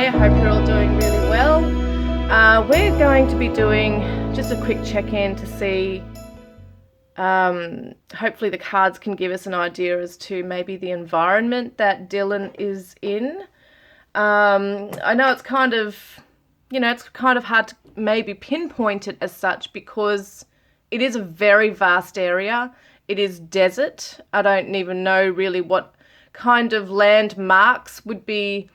today. I hope you're all doing really well. We're going to be doing just a quick check-in to see, hopefully the cards can give us an idea as to maybe the environment that Dylan is in. I know it's kind of, it's kind of hard to maybe pinpoint it as such because it is a very vast area. It is desert. I don't even know really what kind of landmarks would be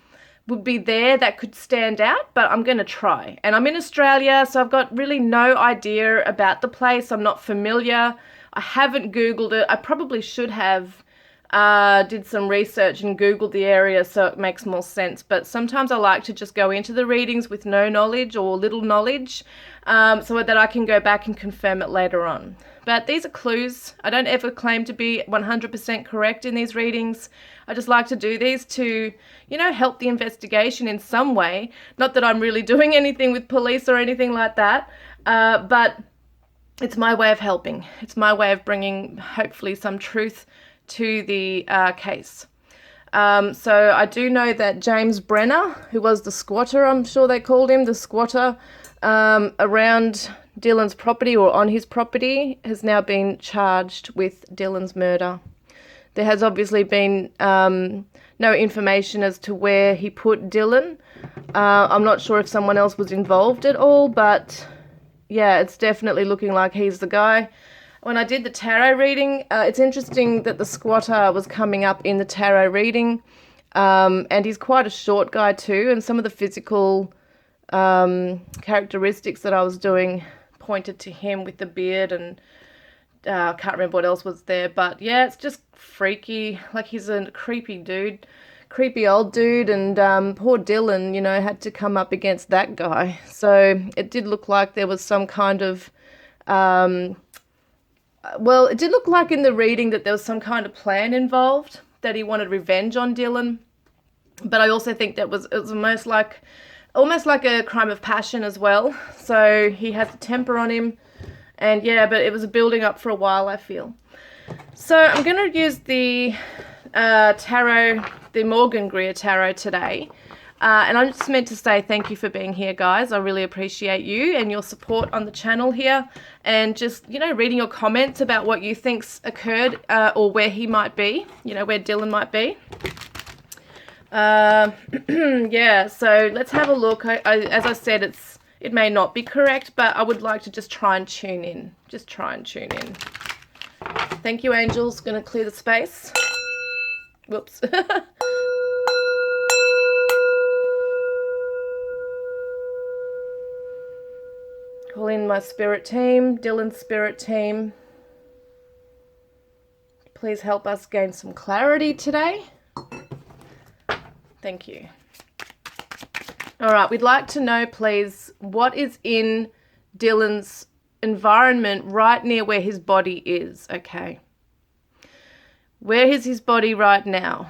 there that could stand out, but I'm going to try. And I'm in Australia, so I've got really no idea about the place. I'm not familiar. I haven't Googled it. I probably should have did some research and Googled the area so it makes more sense. But sometimes I like to just go into the readings with no knowledge or little knowledge so that I can go back and confirm it later on. But these are clues. I don't ever claim to be 100% correct in these readings. I just like to do these to, help the investigation in some way. Not that I'm really doing anything with police or anything like that, but it's my way of helping. It's my way of bringing, hopefully, some truth to the case. So I do know that James Brenner, who was the squatter, I'm sure they called him, the squatter, around Dylan's property or on his property, has now been charged with Dylan's murder. There has obviously been no information as to where he put Dylan. I'm not sure if someone else was involved at all, but yeah, it's definitely looking like he's the guy. When I did the tarot reading, it's interesting that the squatter was coming up in the tarot reading, and he's quite a short guy too, and some of the physical characteristics that I was doing pointed to him with the beard, and I can't remember what else was there, but yeah, it's just freaky. Like, he's a creepy old dude, and poor Dylan, had to come up against that guy. So it did look like there was some kind of, it did look like in the reading that there was some kind of plan involved, that he wanted revenge on Dylan. But I also think that it was almost like a crime of passion as well. So he had the temper on him. And yeah, but it was building up for a while, I feel. So I'm going to use the tarot, the Morgan Greer tarot today. And I just meant to say thank you for being here, guys. I really appreciate you and your support on the channel here. And just, reading your comments about what you think's occurred or where he might be, where Dylan might be. Yeah, so let's have a look. As I said, it may not be correct, but I would like to just try and tune in. Thank you, angels. Going to clear the space. Whoops. Call in my spirit team, Dylan's spirit team. Please help us gain some clarity today. Thank you. All right, we'd like to know, please, what is in Dylan's environment right near where his body is, okay? Where is his body right now?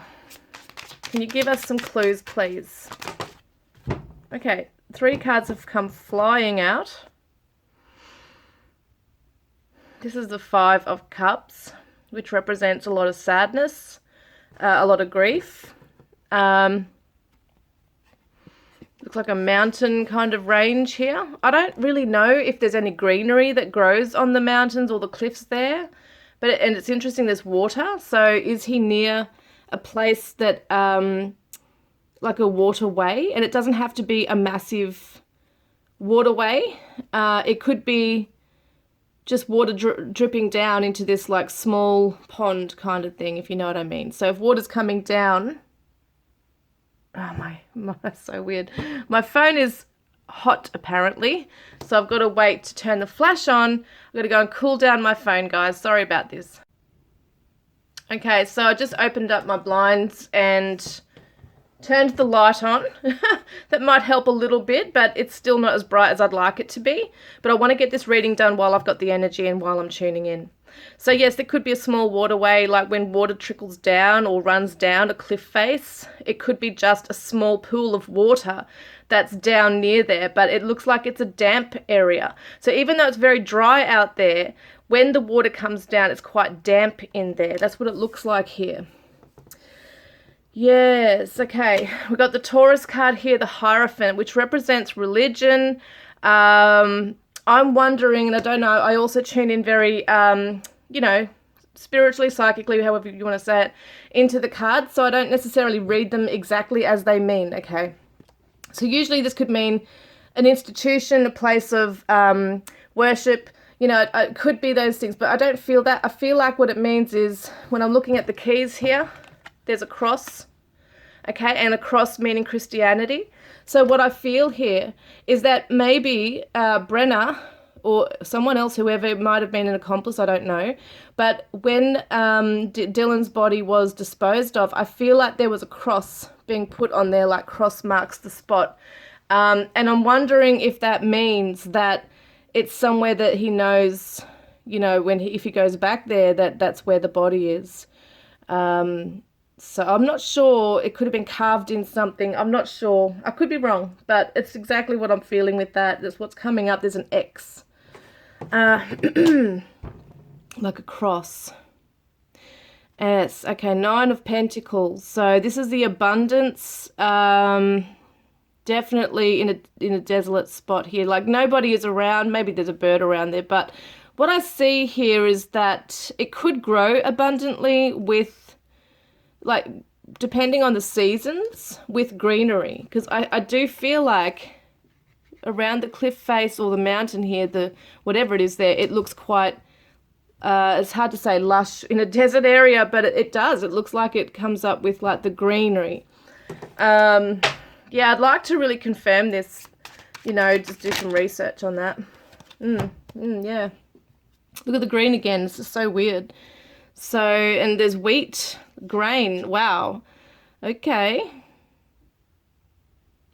Can you give us some clues, please? Okay, 3 cards have come flying out. This is the 5 of Cups, which represents a lot of sadness, a lot of grief. Looks like a mountain kind of range here. I don't really know if there's any greenery that grows on the mountains or the cliffs there. And it's interesting, there's water. So is he near a place that, like a waterway? And it doesn't have to be a massive waterway. It could be just water dripping down into this like small pond kind of thing, if you know what I mean. So if water's coming down... Oh, my, so weird. My phone is hot, apparently, so I've got to wait to turn the flash on. I've got to go and cool down my phone, guys. Sorry about this. Okay, so I just opened up my blinds and turned the light on. That might help a little bit, but it's still not as bright as I'd like it to be. But I want to get this reading done while I've got the energy and while I'm tuning in. So yes, there could be a small waterway, like when water trickles down or runs down a cliff face. It could be just a small pool of water that's down near there, but it looks like it's a damp area. So even though it's very dry out there, when the water comes down, it's quite damp in there. That's what it looks like here. Yes, okay. We've got the Taurus card here, the Hierophant, which represents religion. I'm wondering, and I don't know, I also tune in very, you know, spiritually, psychically, however you want to say it, into the cards, so I don't necessarily read them exactly as they mean, okay? So usually this could mean an institution, a place of worship, you know, it could be those things, but I don't feel that. I feel like what it means is, when I'm looking at the keys here, there's a cross, okay, and a cross meaning Christianity. So what I feel here is that maybe Brenner or someone else, whoever it might have been an accomplice, I don't know, but when Dylan's body was disposed of, I feel like there was a cross being put on there, like cross marks the spot. And I'm wondering if that means that it's somewhere that he knows, you know, when if he goes back there, that's where the body is. So I'm not sure. It could have been carved in something. I'm not sure. I could be wrong, but it's exactly what I'm feeling with that. That's what's coming up. There's an X. Like a cross. Yes. Okay, 9 of Pentacles. So this is the abundance. Definitely in a desolate spot here. Like nobody is around. Maybe there's a bird around there. But what I see here is that it could grow abundantly with, like, depending on the seasons, with greenery. Because I do feel like around the cliff face or the mountain here, the whatever it is there, it looks quite, it's hard to say lush in a desert area, but it does. It looks like it comes up with like the greenery. Yeah, I'd like to really confirm this, you know, just do some research on that. Yeah. Look at the green again. This is so weird. So, and there's wheat, grain. Wow. Okay.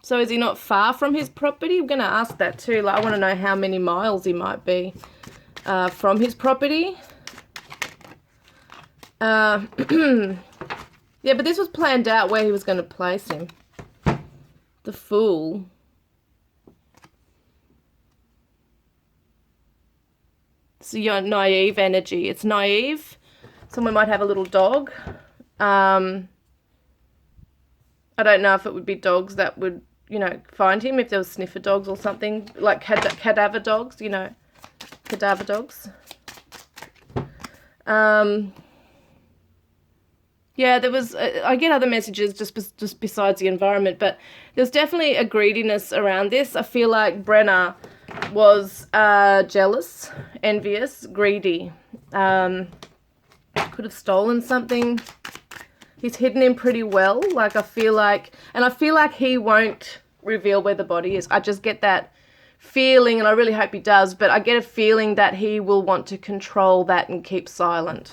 So is he not far from his property? I'm going to ask that too. Like, I want to know how many miles he might be from his property. Yeah, but this was planned out where he was going to place him. The Fool. So your naive energy. It's naive. Someone might have a little dog. I don't know if it would be dogs that would, you know, find him, if there was sniffer dogs or something, like cadaver dogs, you know, cadaver dogs. Yeah, there was, I get other messages just besides the environment, but there's definitely a greediness around this. I feel like Brenner was jealous, envious, greedy. Could have stolen something. He's hidden him pretty well. Like, I feel like he won't reveal where the body is. I just get that feeling, and I really hope he does, but I get a feeling that he will want to control that and keep silent.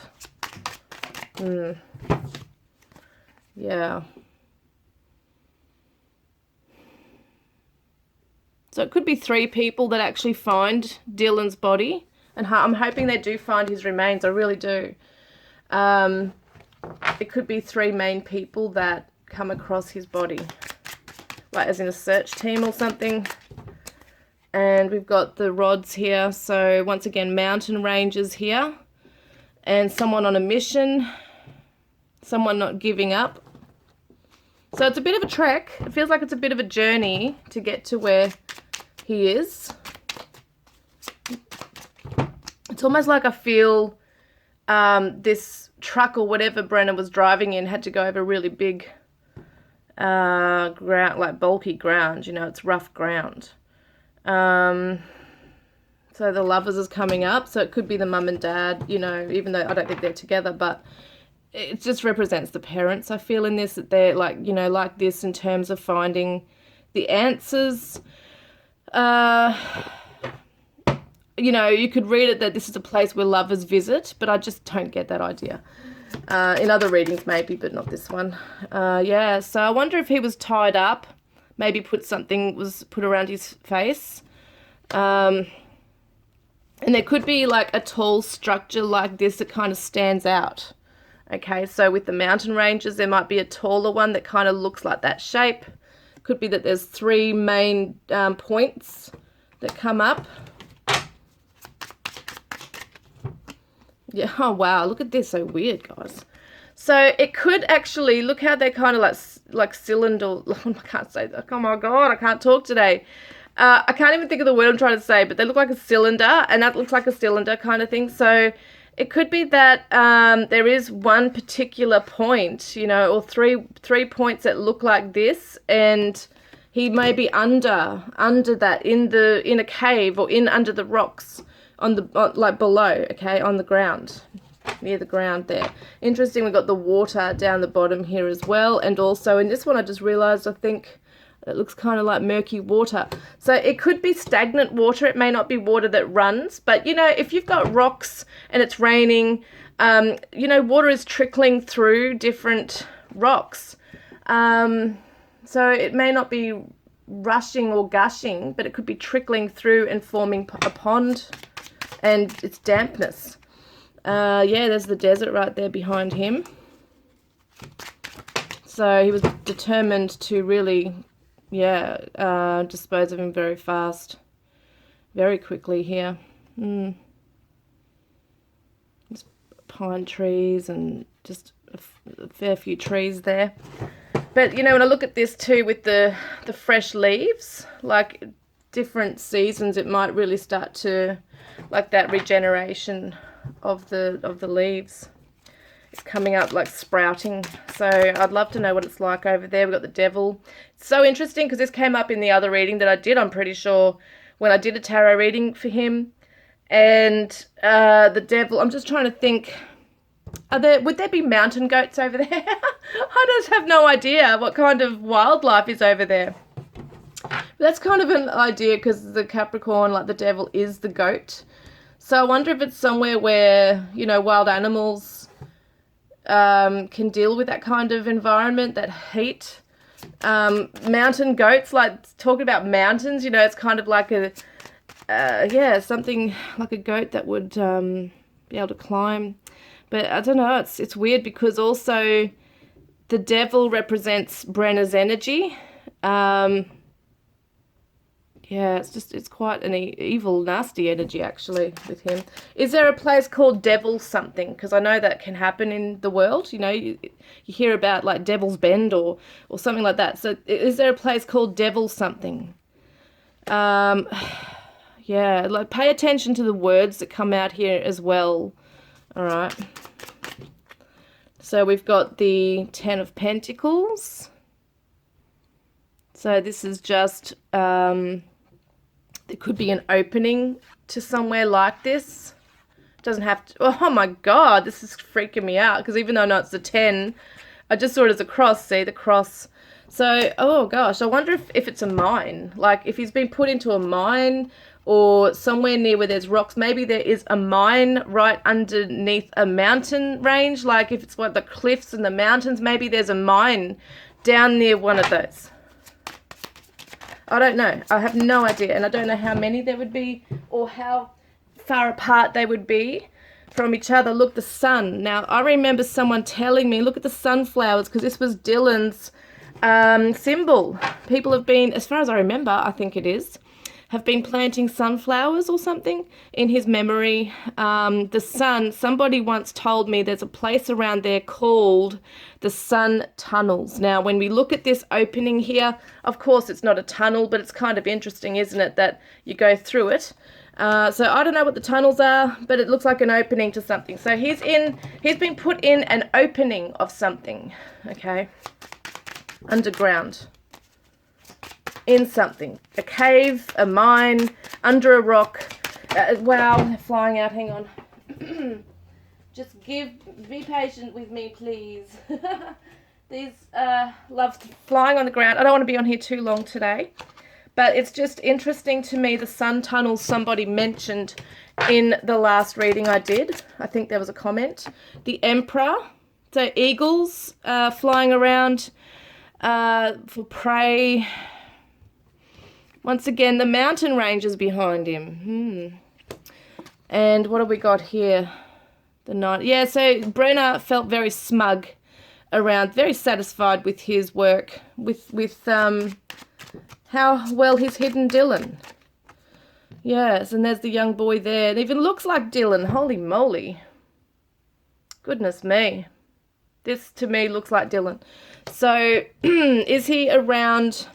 Yeah. So it could be 3 people that actually find Dylan's body, and I'm hoping they do find his remains. I really do. It could be 3 main people that come across his body, like as in a search team or something. And we've got the rods here. So once again, mountain ranges here, and someone on a mission, someone not giving up. So it's a bit of a trek. It feels like it's a bit of a journey to get to where he is. It's almost like I feel this truck or whatever Brenner was driving in had to go over really big ground, like bulky ground, you know, it's rough ground. So the lovers is coming up, so it could be the mum and dad, you know, even though I don't think they're together, but it just represents the parents, I feel, in this, that they're like, you know, like this in terms of finding the answers. You know, you could read it that this is a place where lovers visit, but I just don't get that idea. In other readings maybe, but not this one. Yeah, so I wonder if he was tied up, maybe something was put around his face. And there could be like a tall structure like this that kind of stands out. Okay, so with the mountain ranges, there might be a taller one that kind of looks like that shape. Could be that there's 3 main points that come up. Yeah, oh wow, look at this, so weird, guys. So it could actually, look how they're kind of like cylinder, I can't say that, oh my God, I can't talk today. I can't even think of the word I'm trying to say, but they look like a cylinder, and that looks like a cylinder kind of thing. So it could be that there is one particular point, you know, or three points that look like this, and he may be under that, in a cave, or under the rocks like below, okay, on the ground, near the ground there. Interesting, we've got the water down the bottom here as well, and also in this one I just realized, I think it looks kind of like murky water. So it could be stagnant water. It may not be water that runs, but you know, if you've got rocks and it's raining, you know, water is trickling through different rocks. So it may not be rushing or gushing, but it could be trickling through and forming a pond, and it's dampness. Yeah, there's the desert right there behind him. So he was determined to really, yeah, dispose of him very fast, very quickly here. There's pine trees and just a fair few trees there. But, you know, when I look at this too with the fresh leaves, like different seasons, it might really start to, like that regeneration of the leaves. It's coming up, like sprouting. So I'd love to know what it's like over there. We've got the devil. It's so interesting because this came up in the other reading that I did, I'm pretty sure, when I did a tarot reading for him. And the devil, I'm just trying to think, would there be mountain goats over there? I just have no idea what kind of wildlife is over there. But that's kind of an idea, because the Capricorn, like the devil, is the goat. So I wonder if it's somewhere where, you know, wild animals can deal with that kind of environment, that heat. Mountain goats, like talking about mountains, you know, it's kind of like a, yeah, something like a goat that would be able to climb. But I don't know, it's weird, because also the devil represents Brenner's energy. Yeah, it's quite an evil, nasty energy, actually, with him. Is there a place called Devil something? Because I know that can happen in the world. You know, you hear about, like, Devil's Bend or something like that. So is there a place called Devil something? Yeah, like, pay attention to the words that come out here as well. All right. So we've got the Ten of Pentacles. So this is just... it could be an opening to somewhere like this. It doesn't have to... Oh my God, this is freaking me out, because even though I know it's the 10, I just saw it as a cross. See, the cross. So, oh gosh, I wonder if it's a mine. Like, if he's been put into a mine, or somewhere near where there's rocks. Maybe there is a mine right underneath a mountain range. Like, if it's what the cliffs and the mountains, maybe there's a mine down near one of those. I don't know. I have no idea. And I don't know how many there would be, or how far apart they would be from each other. Look, the sun. Now, I remember someone telling me, look at the sunflowers, because this was Dylan's symbol. People have been, as far as I remember, I think it is, have been planting sunflowers or something in his memory. The sun, somebody once told me there's a place around there called the Sun Tunnels. Now, when we look at this opening here, of course it's not a tunnel, but it's kind of interesting, isn't it, that you go through it. So I don't know what the tunnels are, but it looks like an opening to something. So he's been put in an opening of something, okay, underground. In something, a cave, a mine, under a rock. Wow, they're flying out. Hang on. Just be patient with me, please. These love flying on the ground. I don't want to be on here too long today, but it's just interesting to me. The sun tunnels somebody mentioned in the last reading I did. I think there was a comment. The Emperor, so eagles flying around for prey. Once again, the mountain ranges behind him. And what have we got here? The night. Yeah, so Brenner felt very smug around, very satisfied with his work, with how well he's hidden Dylan. Yes, and there's the young boy there. It even looks like Dylan. Holy moly. Goodness me. This to me looks like Dylan. So is he around,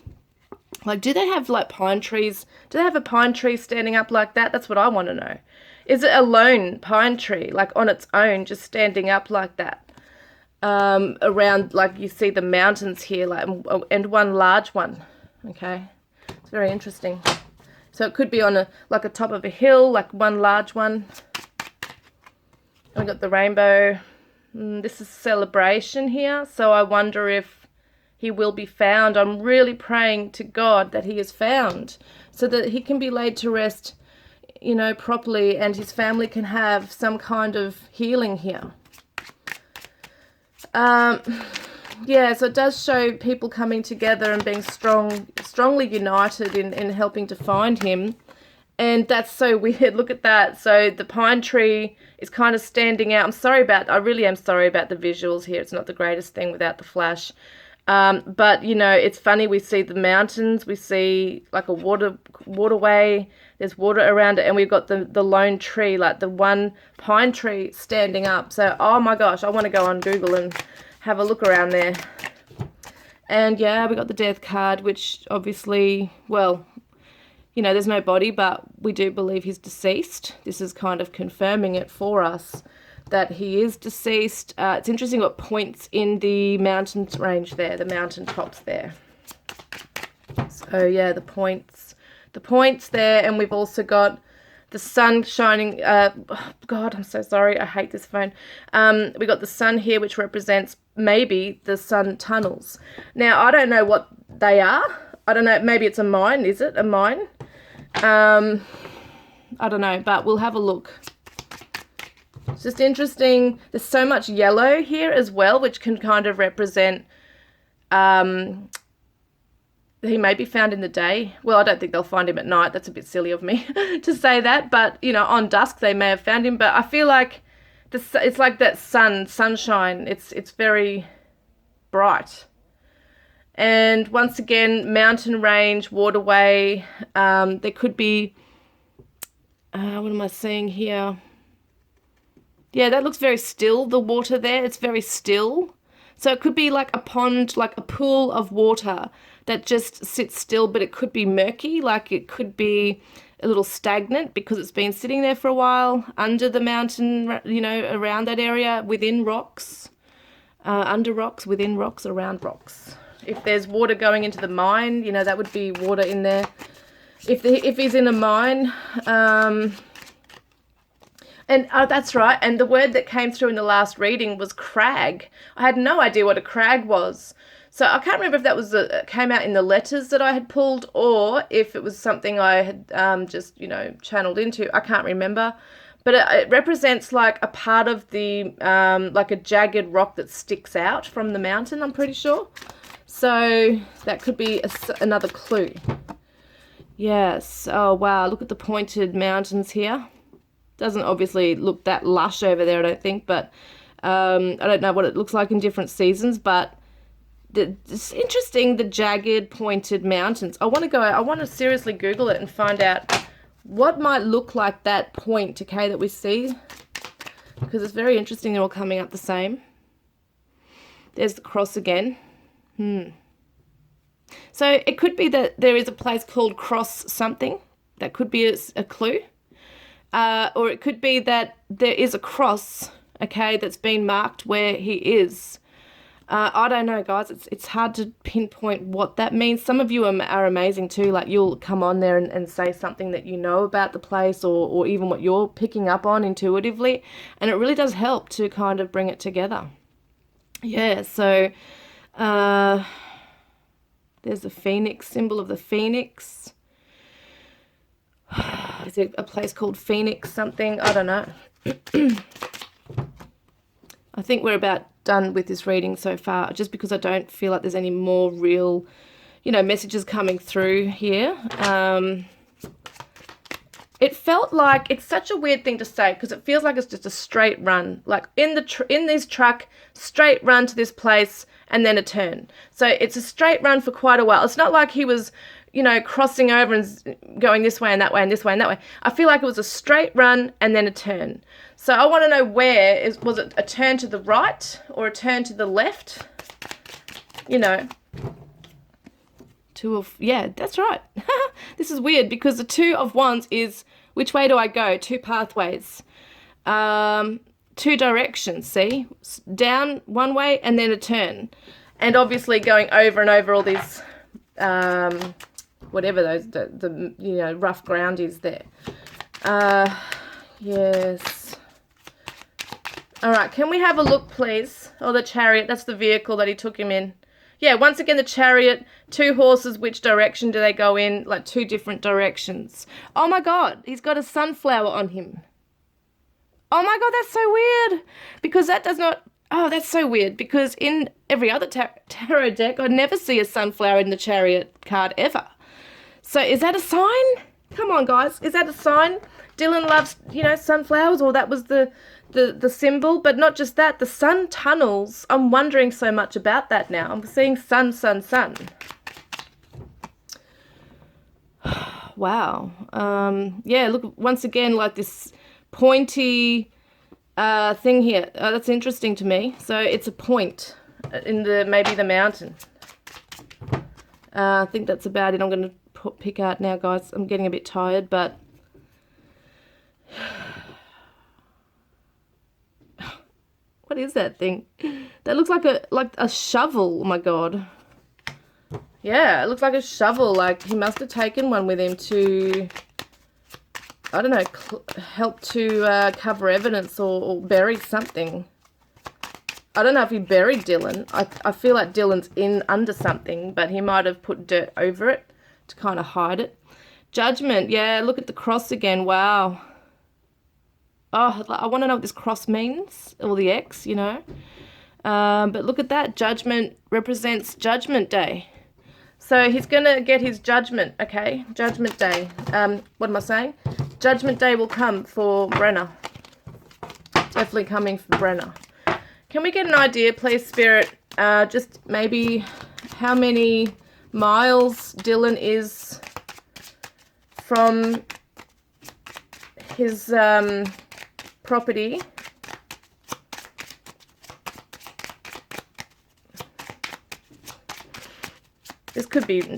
like, do they have like pine trees? Do they have a pine tree standing up like that? That's what I want to know. Is it a lone pine tree, like on its own, just standing up like that? Around, like you see the mountains here, like, and one large one. Okay, it's very interesting. So it could be on a top of a hill, like one large one. And we got the rainbow. This is celebration here, so I wonder if he will be found. I'm really praying to God that he is found, so that he can be laid to rest, you know, properly, and his family can have some kind of healing here. Yeah, so it does show people coming together and being strongly united in helping to find him. And that's so weird. Look at that. So the pine tree is kind of standing out. I really am sorry about the visuals here. It's not the greatest thing without the flash. But, you know, it's funny. We see the mountains. We see like a waterway. There's water around it. And we've got the lone tree, like the one pine tree standing up. So, oh my gosh, I want to go on Google and have a look around there. And yeah, we got the death card, which obviously, well, you know, there's no body, but we do believe he's deceased. This is kind of confirming it for us that he is deceased. It's interesting what points in the mountain range there, the mountain tops there. So yeah, the points there, and we've also got the sun shining. Oh God, I'm so sorry. I hate this phone. We got the sun here, which represents maybe the sun tunnels. Now, I don't know what they are. I don't know. Maybe it's a mine. Is it a mine? I don't know, but we'll have a look. It's just interesting. There's so much yellow here as well, which can kind of represent he may be found in the day. Well, I don't think they'll find him at night. That's a bit silly of me to say that. But, you know, on dusk they may have found him. But I feel like it's like that sunshine. It's very bright. And once again, mountain range, waterway. There could be, what am I seeing here? Yeah, that looks very still, the water there. It's very still. So it could be like a pond, like a pool of water that just sits still, but it could be murky, like it could be a little stagnant because it's been sitting there for a while under the mountain, you know, around that area, within rocks, under rocks, within rocks, around rocks. If there's water going into the mine, you know, that would be water in there. If he's in a mine, and that's right, and the word that came through in the last reading was crag. I had no idea what a crag was. So I can't remember if that was came out in the letters that I had pulled, or if it was something I had just, you know, channeled into. I can't remember. But it represents like a part of the, like a jagged rock that sticks out from the mountain, I'm pretty sure. So that could be another clue. Yes. Oh, wow. Look at the pointed mountains here. Doesn't obviously look that lush over there, I don't think. But I don't know what it looks like in different seasons. But it's interesting, the jagged, pointed mountains. I want to seriously Google it and find out what might look like that point, okay, that we see. Because it's very interesting. They're all coming up the same. There's the cross again. So it could be that there is a place called Cross something. That could be a clue. Or it could be that there is a cross, okay, that's been marked where he is. I don't know, guys. It's hard to pinpoint what that means. Some of you are amazing too. Like, you'll come on there and say something that you know about the place, or even what you're picking up on intuitively. And it really does help to kind of bring it together. Yeah, so there's the phoenix, symbol of the phoenix. Is it a place called Phoenix something? I don't know. I think we're about done with this reading so far, just because I don't feel like there's any more real, you know, messages coming through here. It felt like, it's such a weird thing to say, because it feels like it's just a straight run, like in this truck, straight run to this place and then a turn. So it's a straight run for quite a while. It's not like he was, you know, crossing over and going this way and that way and this way and that way. I feel like it was a straight run and then a turn. So I want to know was it a turn to the right or a turn to the left? You know, yeah, that's right. This is weird because the 2 of Wands is, which way do I go? 2 pathways. 2 directions, see? Down one way and then a turn. And obviously going over and over all these, whatever those, the you know, rough ground is there. Yes. All right, can we have a look, please? Oh, the chariot, that's the vehicle that he took him in. Yeah, once again, the chariot, 2 horses, which direction do they go in? Like 2 different directions. Oh my God, he's got a sunflower on him. Oh my God, that's so weird. Because that does not, oh, that's so weird. Because in every other tarot deck, I never see a sunflower in the chariot card ever. So is that a sign? Come on, guys, is that a sign? Dylan loves, you know, sunflowers, or that was the symbol, but not just that, the sun tunnels. I'm wondering so much about that now. I'm seeing sun, sun, sun. Wow. Yeah, look, once again, like this pointy thing here. That's interesting to me. So it's a point in maybe the mountain. I think that's about it. I'm going to pick out now, guys. I'm getting a bit tired, but what is that thing? That looks like a shovel. Oh my God. Yeah, it looks like a shovel. Like he must have taken one with him to, I don't know, help to cover evidence or bury something. I don't know if he buried Dylan. I feel like Dylan's under something, but he might have put dirt over it to kind of hide it. Judgment. Yeah, look at the cross again. Wow. Oh, I want to know what this cross means, or the X, you know. But look at that. Judgment represents Judgment Day. So he's going to get his judgment, okay? Judgment Day. What am I saying? Judgment Day will come for Brenner. Definitely coming for Brenner. Can we get an idea, please, Spirit? Just maybe how many miles Dylan is from his property.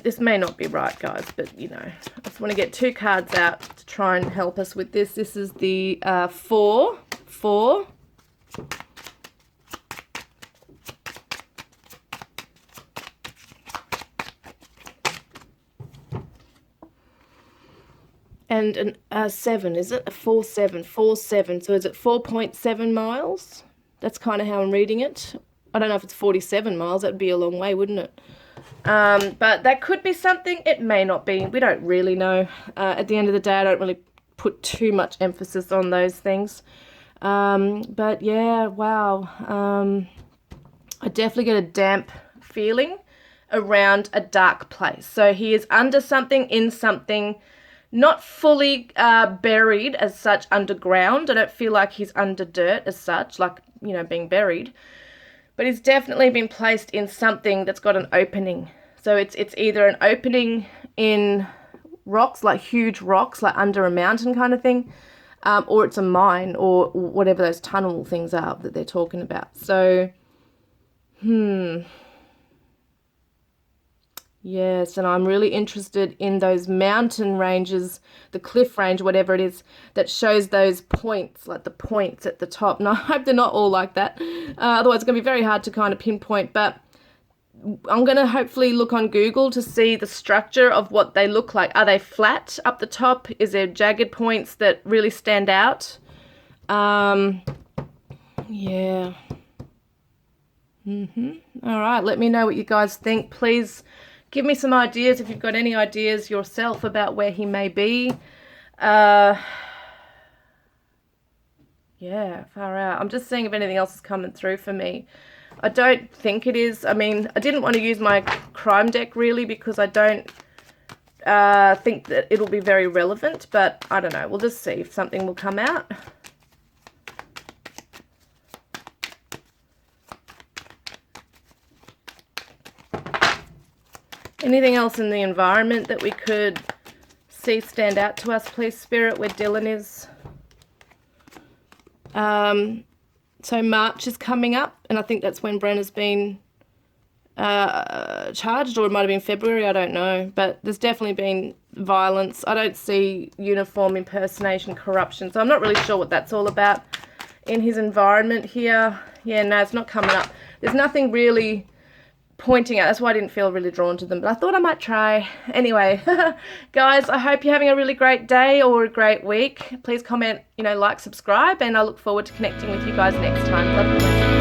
This may not be right, guys, but you know, I just want to get 2 cards out to try and help us with this. This is the 4. And a 7, is it? A 4-7, 4-7. So is it 4.7 miles? That's kind of how I'm reading it. I don't know if it's 47 miles. That would be a long way, wouldn't it? But that could be something. It may not be. We don't really know. At the end of the day, I don't really put too much emphasis on those things. But yeah, wow. I definitely get a damp feeling around a dark place. So he is under something, in something, not fully buried as such underground. I don't feel like he's under dirt as such, like, you know, being buried. But he's definitely been placed in something that's got an opening. So it's either an opening in rocks, like huge rocks, like under a mountain kind of thing, or it's a mine or whatever those tunnel things are that they're talking about. So, yes, and I'm really interested in those mountain ranges, the cliff range, whatever it is, that shows those points, like the points at the top. And I hope they're not all like that. Otherwise, it's going to be very hard to kind of pinpoint. But I'm going to hopefully look on Google to see the structure of what they look like. Are they flat up the top? Is there jagged points that really stand out? Yeah. All right, let me know what you guys think. Please give me some ideas if you've got any ideas yourself about where he may be. Yeah, far out. I'm just seeing if anything else is coming through for me. I don't think it is. I mean, I didn't want to use my crime deck really because I don't think that it'll be very relevant, but I don't know. We'll just see if something will come out. Anything else in the environment that we could see stand out to us, please, Spirit, where Dylan is? So March is coming up, and I think that's when Brenner's been charged, or it might have been February, I don't know. But there's definitely been violence. I don't see uniform impersonation, corruption, so I'm not really sure what that's all about in his environment here. Yeah, no, it's not coming up. There's nothing really pointing out. That's why I didn't feel really drawn to them, but I thought I might try. Anyway, guys, I hope you're having a really great day or a great week. Please comment, like, subscribe, and I look forward to connecting with you guys next time. Love you.